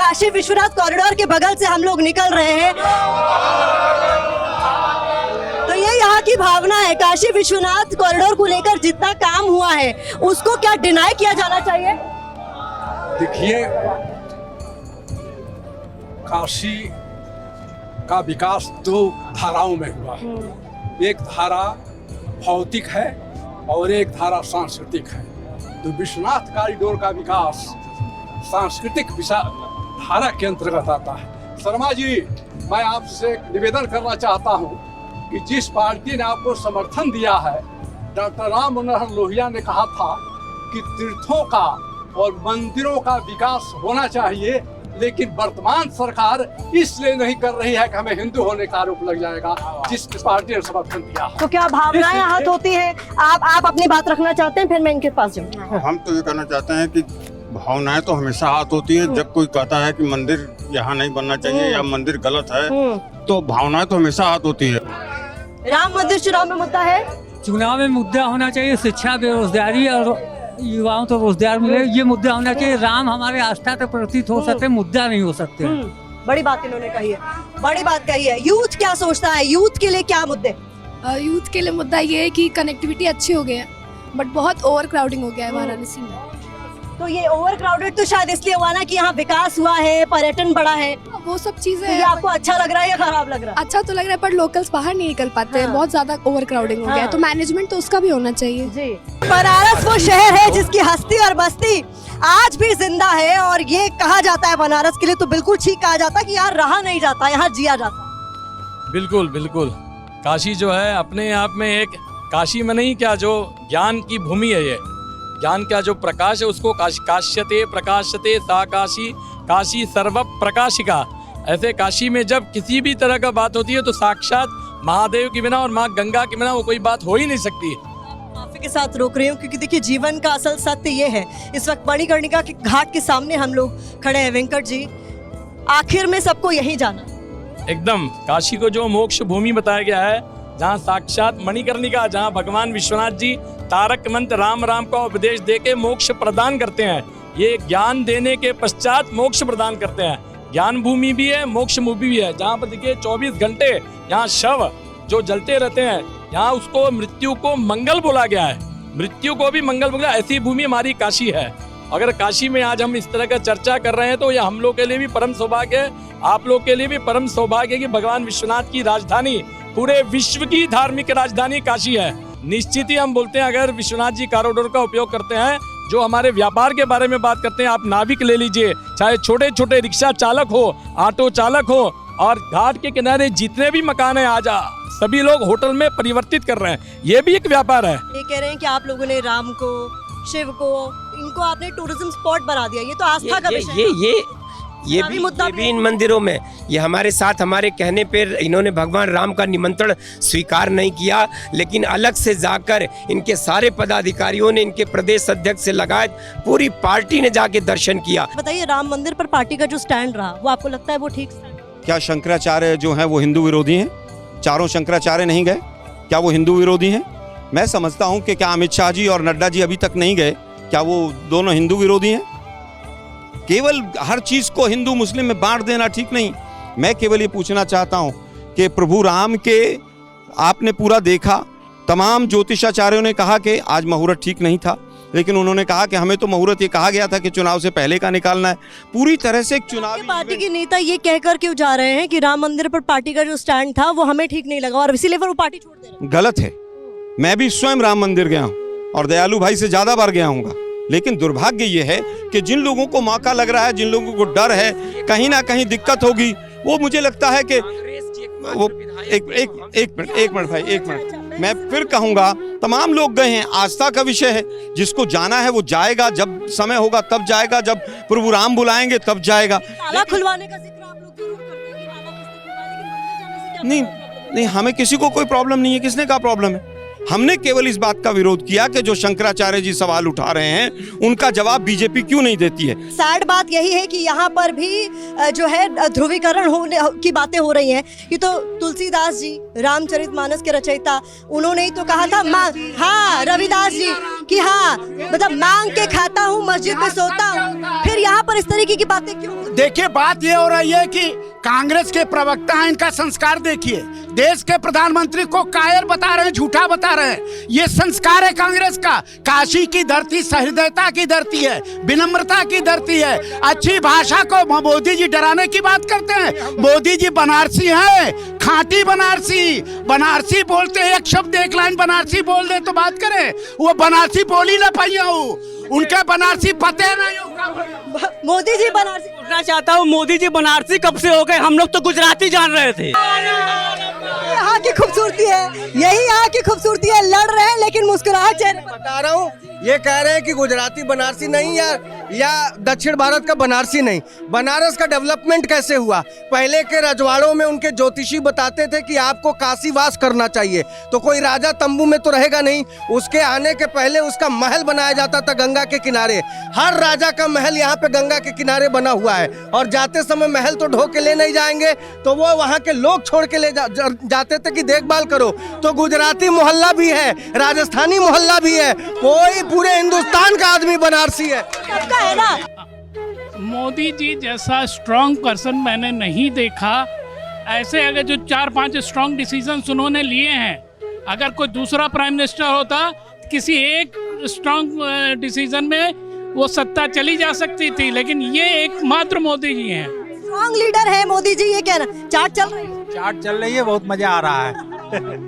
Kashi Vishwanath corridor के बगल से हम लोग निकल रहे हैं, तो ये यहाँ की भावना है। काशी विश्वनाथ कॉरिडोर को लेकर जितना काम हुआ है उसको क्या डिनाई किया जाना चाहिए? देखिए, काशी का विकास दो धाराओं में हुआ है। एक धारा भौतिक है और एक धारा सांस्कृतिक है। तो विश्वनाथ कॉरिडोर का विकास सांस्कृतिक धारा के अंतर्गत आता है। शर्मा जी, मैं आपसे निवेदन करना चाहता हूं कि जिस पार्टी ने आपको समर्थन दिया है, डॉक्टर राम मनोहर लोहिया ने कहा था कि तीर्थों का और मंदिरों का विकास होना चाहिए, लेकिन वर्तमान सरकार इसलिए नहीं कर रही है कि हमें हिंदू होने का आरोप लग जाएगा, जिस पार्टी ने समर्थन दिया है। तो क्या भावनाएं आहत होती है? आप अपनी बात रखना चाहते हैं, फिर मैं इनके पास जाऊँ। हम तो ये कहना चाहते हैं कि भावनाएं तो हमेशा आहत होती है। जब कोई कहता है कि मंदिर यहाँ नहीं बनना चाहिए या मंदिर गलत है, तो भावनाएं तो हमेशा आहत होती है। राम मंदिर चुनाव में मुद्दा है? चुनाव में मुद्दा होना चाहिए शिक्षा, बेरोजगारी और युवाओं को रोजगार मिले, ये मुद्दा होना चाहिए। राम हमारे आस्था के प्रतीत हो सकते, मुद्दा नहीं हो सकते। बड़ी बात इन्होंने कही है, बड़ी बात कही है। यूथ क्या सोचता है? यूथ के लिए क्या मुद्दे? यूथ के लिए मुद्दा ये है कि कनेक्टिविटी अच्छी हो गई है, बट बहुत ओवर क्राउडिंग हो गया है वाराणसी में। तो ये ओवर क्राउडेड तो शायद इसलिए हुआ ना कि यहाँ विकास हुआ है, पर्यटन बढ़ा है, वो सब चीजें तो ये आपको अच्छा लग रहा है या खराब लग रहा है? अच्छा तो लग रहा है, पर लोकल्स बाहर नहीं निकल पाते हैं, बहुत ज्यादा ओवर क्राउडिंग हो गया है, तो मैनेजमेंट तो उसका भी होना चाहिए। जी, बनारस वो शहर है जिसकी हस्ती और बस्ती आज भी जिंदा है, और ये कहा जाता है बनारस के लिए तो बिल्कुल ठीक कहा जाता है कि यहाँ रहा नहीं जाता, यहाँ जिया जाता। बिल्कुल बिल्कुल। काशी जो है अपने आप में एक, काशी में नहीं क्या, जो ज्ञान की भूमि है, ये ज्ञान का जो प्रकाश है उसको काश्यते प्रकाशते सा काशी, काशी सर्व प्रकाशिका। ऐसे काशी में जब किसी भी तरह का बात होती है तो साक्षात महादेव के बिना और माँ गंगा के बिना वो कोई बात हो ही नहीं सकती। माफी के साथ रोक रही हूँ क्योंकि देखिए जीवन का असल सत्य ये है। इस वक्त मणिकर्णिका के घाट के सामने हम लोग खड़े हैं। वेंकट जी, आखिर में सबको यही जाना, एकदम काशी को जो मोक्ष भूमि बताया गया है, जहाँ साक्षात मणिकर्णिका, जहाँ भगवान विश्वनाथ जी तारक मंत्र राम राम का उपदेश देके मोक्ष प्रदान करते हैं। ये ज्ञान देने के पश्चात मोक्ष प्रदान करते हैं। ज्ञान भूमि भी है, मोक्ष भूमि भी है। जहाँ पर देखिए 24 घंटे यहाँ शव जो जलते रहते हैं, यहाँ उसको मृत्यु को मंगल बोला गया है, मृत्यु को भी मंगल बोला। ऐसी भूमि हमारी काशी है। अगर काशी में आज हम इस तरह का चर्चा कर रहे हैं तो यह हम लोग के लिए भी परम सौभाग्य है, आप लोग के लिए भी परम सौभाग्य है कि भगवान विश्वनाथ की राजधानी, पूरे विश्व की धार्मिक राजधानी काशी है। निश्चित ही हम बोलते हैं, अगर विश्वनाथ जी कॉरिडोर का उपयोग करते हैं, जो हमारे व्यापार के बारे में बात करते हैं, आप नाविक ले लीजिए, चाहे छोटे छोटे रिक्शा चालक हो, ऑटो चालक हो, और घाट के किनारे जितने भी मकान है आज सभी लोग होटल में परिवर्तित कर रहे हैं। ये भी एक व्यापार है। ये कह रहे हैं कि आप लोगों ने राम को, शिव को, इनको आपने टूरिज्म स्पॉट बना दिया। ये तो आस्था का विषय है। ये भी इन मंदिरों में, ये हमारे साथ हमारे कहने पर इन्होंने भगवान राम का निमंत्रण स्वीकार नहीं किया, लेकिन अलग से जाकर इनके सारे पदाधिकारियों ने, इनके प्रदेश अध्यक्ष से लगायत पूरी पार्टी ने जाके दर्शन किया। बताइए, राम मंदिर पर पार्टी का जो स्टैंड रहा, वो आपको लगता है वो ठीक स्टैंड? क्या शंकराचार्य जो हैं वो हिंदू विरोधी हैं? चारों शंकराचार्य नहीं गए? क्या वो हिंदू विरोधी हैं? मैं समझता हूं कि क्या अमित शाह जी और नड्डा जी अभी तक नहीं गए? क्या वो दोनों हिंदू विरोधी हैं? केवल हर चीज को हिंदू मुस्लिम में बांट देना ठीक नहीं। मैं केवल ये पूछना चाहता हूं कि प्रभु राम के आपने पूरा देखा, तमाम ज्योतिषाचार्यों ने कहा कि आज मुहूर्त ठीक नहीं था, लेकिन उन्होंने कहा कि हमें तो मुहूर्त ये कहा गया था कि चुनाव से पहले का निकालना है। पूरी तरह से एक चुनावी पार्टी के नेता ये कहकर क्यों जा रहे हैं कि राम मंदिर पर पार्टी का जो स्टैंड था वो हमें ठीक नहीं लगा और इसीलिए वो पार्टी छोड़ दे रहे हैं? गलत है। मैं भी स्वयं राम मंदिर गया हूँ और दयालु भाई से ज्यादा बार गया हूँगा, लेकिन दुर्भाग्य ये है कि जिन लोगों को मौका लग रहा है, जिन लोगों को डर है कहीं ना कहीं दिक्कत होगी, वो मुझे लगता है कि वो एक मिनट भाई, एक मिनट, मैं फिर कहूंगा, तमाम लोग गए हैं, आस्था का विषय है, जिसको जाना है वो जाएगा, जब समय होगा तब जाएगा, जब प्रभु राम बुलाएंगे तब जाएगा। ताला खुलवाने का जिक्र आप लोग जरूर करते हैं कि ताला किसने खुलवाया, लेकिन मंदिर जाने से क्या नहीं, हमें किसी को कोई प्रॉब्लम नहीं है। किसने कहा प्रॉब्लम है? हमने केवल इस बात का विरोध किया कि जो शंकराचार्य जी सवाल उठा रहे हैं उनका जवाब बीजेपी क्यों नहीं देती है। सैड बात यही है कि यहाँ पर भी जो है ध्रुवीकरण होने की बातें हो रही हैं। ये तो तुलसीदास जी रामचरितमानस के रचयिता, उन्होंने ही तो कहा था हाँ रविदास जी कि हाँ मतलब मांग के खाता हूँ मस्जिद में सोता हूँ। फिर यहाँ पर इस तरीके की बातें क्यों? देखिए बात ये हो रही है कि कांग्रेस के प्रवक्ता हैं, इनका संस्कार देखिए, देश के प्रधानमंत्री को कायर बता रहे हैं, झूठा बता रहे हैं। ये संस्कार है कांग्रेस का। काशी की धरती सहृदयता की धरती है, विनम्रता की धरती है। अच्छी भाषा को मोदी जी डराने की बात करते हैं। मोदी जी बनारसी हैं, खांटी बनारसी। बनारसी बोलते हैं, एक शब्द एक लाइन बनारसी बोल दे तो बात करें। वो बनारसी बोल ही ना पाइया हूँ, उनके बनारसी पते नहीं होगा। मोदी जी बनारसी पूछना चाहता हूँ, मोदी जी बनारसी कब से हो गए? हम लोग तो गुजराती जान रहे थे। यहाँ की खूबसूरती है, यही यहाँ की खूबसूरती है। लड़ रहे हैं लेकिन मुस्कुराहट चेहरे पर। बता रहा हूँ, ये कह रहे हैं कि गुजराती बनारसी नहीं या दक्षिण भारत का बनारसी नहीं। बनारस का डेवलपमेंट कैसे हुआ? पहले के रजवाड़ों में उनके ज्योतिषी बताते थे कि आपको काशीवास करना चाहिए, तो कोई राजा तंबू में तो रहेगा नहीं। उसके आने के पहले उसका महल बनाया जाता था गंगा के किनारे। हर राजा का महल यहाँ पे गंगा के किनारे बना हुआ है, और जाते समय महल तो ढो के ले नहीं जाएंगे, तो वो वहाँ के लोग छोड़ के ले जाते थे कि देखभाल करो। तो गुजराती मोहल्ला भी है, राजस्थानी मोहल्ला भी है, कोई पूरे हिंदुस्तान का आदमी बनारसी है। सबका है ना। मोदी जी जैसा स्ट्रांग पर्सन मैंने नहीं देखा। ऐसे अगर जो 4-5 स्ट्रांग डिसीजंस उन्होंने लिए हैं, अगर कोई दूसरा प्राइम मिनिस्टर होता, किसी एक स्ट्रांग डिसीजन में वो सत्ता चली जा सकती थी, लेकिन ये एकमात्र मोदी जी हैं। स्ट्रॉन्ग लीडर है मोदी जी, ये कहना। चाट चल रही है, चाट चल रही है, बहुत मजा आ रहा है।